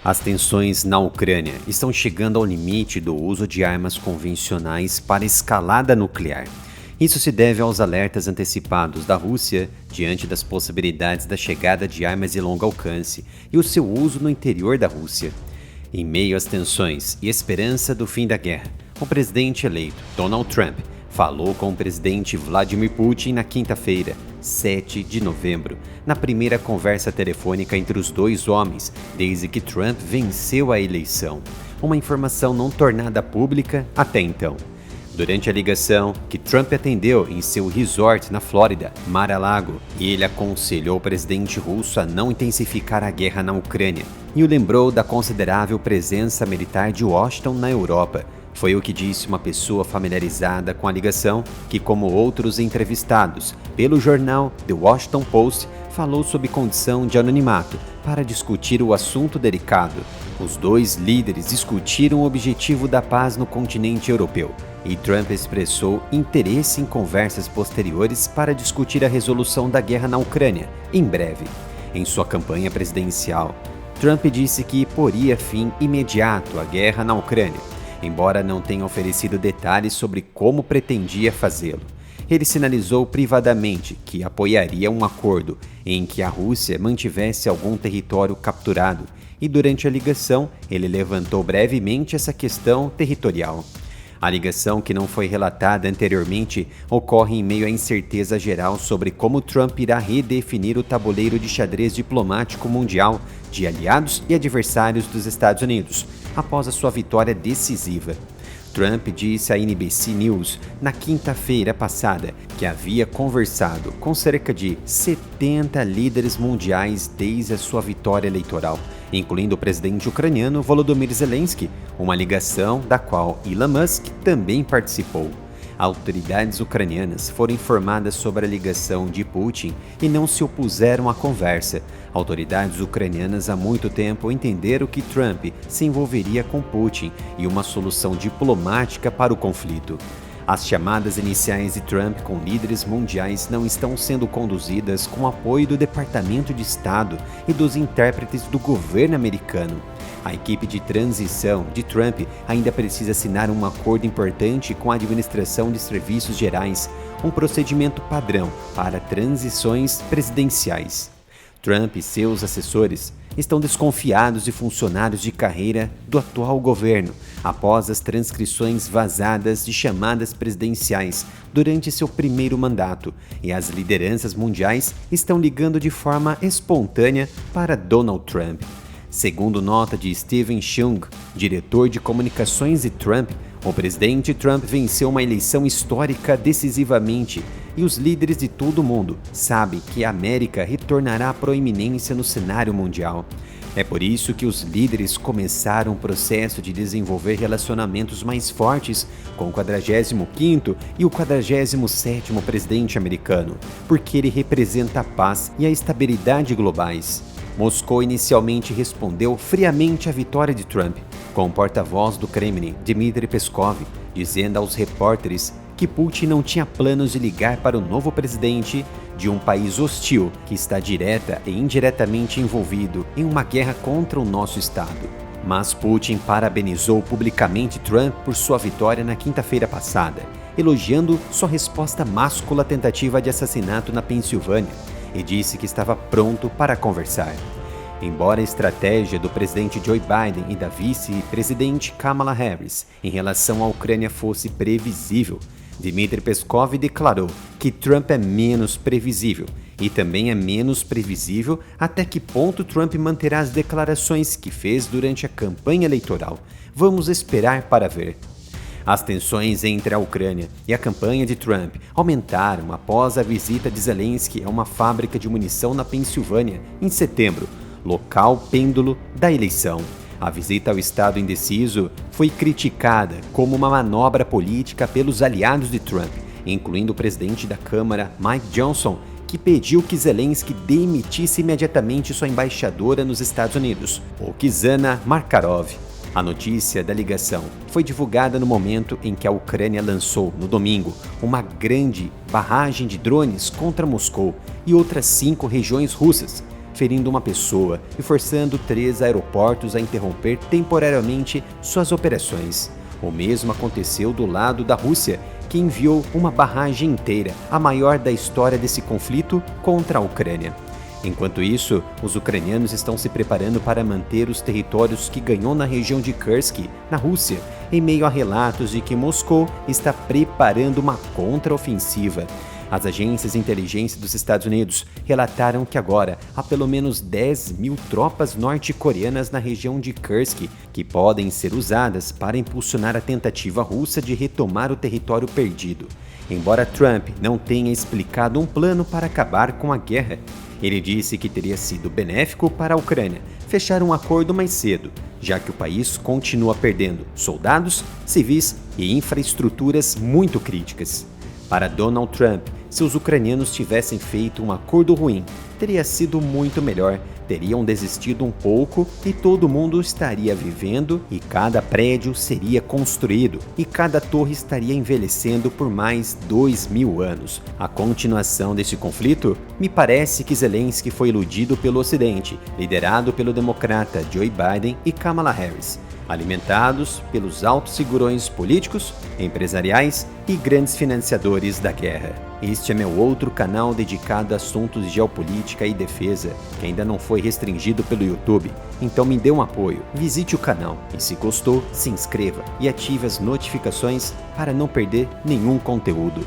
As tensões na Ucrânia estão chegando ao limite do uso de armas convencionais para escalada nuclear. Isso se deve aos alertas antecipados da Rússia diante das possibilidades da chegada de armas de longo alcance e o seu uso no interior da Rússia. Em meio às tensões e esperança do fim da guerra, o presidente eleito Donald Trump falou com o presidente Vladimir Putin na quinta-feira, 7 de novembro, na primeira conversa telefônica entre os dois homens desde que Trump venceu a eleição, uma informação não tornada pública até então. Durante a ligação, que Trump atendeu em seu resort na Flórida, Mar-a-Lago, ele aconselhou o presidente russo a não intensificar a guerra na Ucrânia e o lembrou da considerável presença militar de Washington na Europa. Foi o que disse uma pessoa familiarizada com a ligação, que, como outros entrevistados pelo jornal The Washington Post, falou sob condição de anonimato para discutir o assunto delicado. Os dois líderes discutiram o objetivo da paz no continente europeu, e Trump expressou interesse em conversas posteriores para discutir a resolução da guerra na Ucrânia, em breve. Em sua campanha presidencial, Trump disse que poria fim imediato à guerra na Ucrânia, embora não tenha oferecido detalhes sobre como pretendia fazê-lo. Ele sinalizou privadamente que apoiaria um acordo em que a Rússia mantivesse algum território capturado, e durante a ligação ele levantou brevemente essa questão territorial. A ligação, que não foi relatada anteriormente, ocorre em meio à incerteza geral sobre como Trump irá redefinir o tabuleiro de xadrez diplomático mundial de aliados e adversários dos Estados Unidos, após a sua vitória decisiva. Trump disse à NBC News na quinta-feira passada que havia conversado com cerca de 70 líderes mundiais desde a sua vitória eleitoral, incluindo o presidente ucraniano Volodymyr Zelensky, uma ligação da qual Elon Musk também participou. Autoridades ucranianas foram informadas sobre a ligação de Putin e não se opuseram à conversa. Autoridades ucranianas há muito tempo entenderam que Trump se envolveria com Putin e uma solução diplomática para o conflito. As chamadas iniciais de Trump com líderes mundiais não estão sendo conduzidas com apoio do Departamento de Estado e dos intérpretes do governo americano. A equipe de transição de Trump ainda precisa assinar um acordo importante com a Administração de Serviços Gerais, um procedimento padrão para transições presidenciais. Trump e seus assessores estão desconfiados de funcionários de carreira do atual governo, após as transcrições vazadas de chamadas presidenciais durante seu primeiro mandato, e as lideranças mundiais estão ligando de forma espontânea para Donald Trump. Segundo nota de Steven Chung, diretor de comunicações de Trump, o presidente Trump venceu uma eleição histórica decisivamente e os líderes de todo o mundo sabem que a América retornará à proeminência no cenário mundial. É por isso que os líderes começaram o processo de desenvolver relacionamentos mais fortes com o 45º e o 47º presidente americano, porque ele representa a paz e a estabilidade globais. Moscou inicialmente respondeu friamente à vitória de Trump, com o porta-voz do Kremlin, Dmitry Peskov, dizendo aos repórteres que Putin não tinha planos de ligar para o novo presidente de um país hostil que está direta e indiretamente envolvido em uma guerra contra o nosso Estado. Mas Putin parabenizou publicamente Trump por sua vitória na quinta-feira passada, elogiando sua resposta máscula à tentativa de assassinato na Pensilvânia, e disse que estava pronto para conversar. Embora a estratégia do presidente Joe Biden e da vice-presidente Kamala Harris em relação à Ucrânia fosse previsível, Dmitry Peskov declarou que Trump é menos previsível, e também é menos previsível até que ponto Trump manterá as declarações que fez durante a campanha eleitoral. Vamos esperar para ver. As tensões entre a Ucrânia e a campanha de Trump aumentaram após a visita de Zelensky a uma fábrica de munição na Pensilvânia em setembro, local pêndulo da eleição. A visita ao estado indeciso foi criticada como uma manobra política pelos aliados de Trump, incluindo o presidente da Câmara, Mike Johnson, que pediu que Zelensky demitisse imediatamente sua embaixadora nos Estados Unidos, Oksana Markarov. A notícia da ligação foi divulgada no momento em que a Ucrânia lançou, no domingo, uma grande barragem de drones contra Moscou e outras 5 regiões russas, ferindo uma pessoa e forçando 3 aeroportos a interromper temporariamente suas operações. O mesmo aconteceu do lado da Rússia, que enviou uma barragem inteira, a maior da história desse conflito, contra a Ucrânia. Enquanto isso, os ucranianos estão se preparando para manter os territórios que ganhou na região de Kursk, na Rússia, em meio a relatos de que Moscou está preparando uma contraofensiva. As agências de inteligência dos Estados Unidos relataram que agora há pelo menos 10.000 tropas norte-coreanas na região de Kursk, que podem ser usadas para impulsionar a tentativa russa de retomar o território perdido. Embora Trump não tenha explicado um plano para acabar com a guerra, ele disse que teria sido benéfico para a Ucrânia fechar um acordo mais cedo, já que o país continua perdendo soldados, civis e infraestruturas muito críticas. Para Donald Trump, se os ucranianos tivessem feito um acordo ruim, teria sido muito melhor. Teriam desistido um pouco e todo mundo estaria vivendo e cada prédio seria construído e cada torre estaria envelhecendo por mais 2.000 anos. A continuação desse conflito? Me parece que Zelensky foi iludido pelo Ocidente, liderado pelo democrata Joe Biden e Kamala Harris, alimentados pelos altos figurões políticos, empresariais e grandes financiadores da guerra. Este é meu outro canal dedicado a assuntos de geopolítica e defesa, que ainda não foi restringido pelo YouTube, então me dê um apoio, visite o canal e se gostou, se inscreva e ative as notificações para não perder nenhum conteúdo.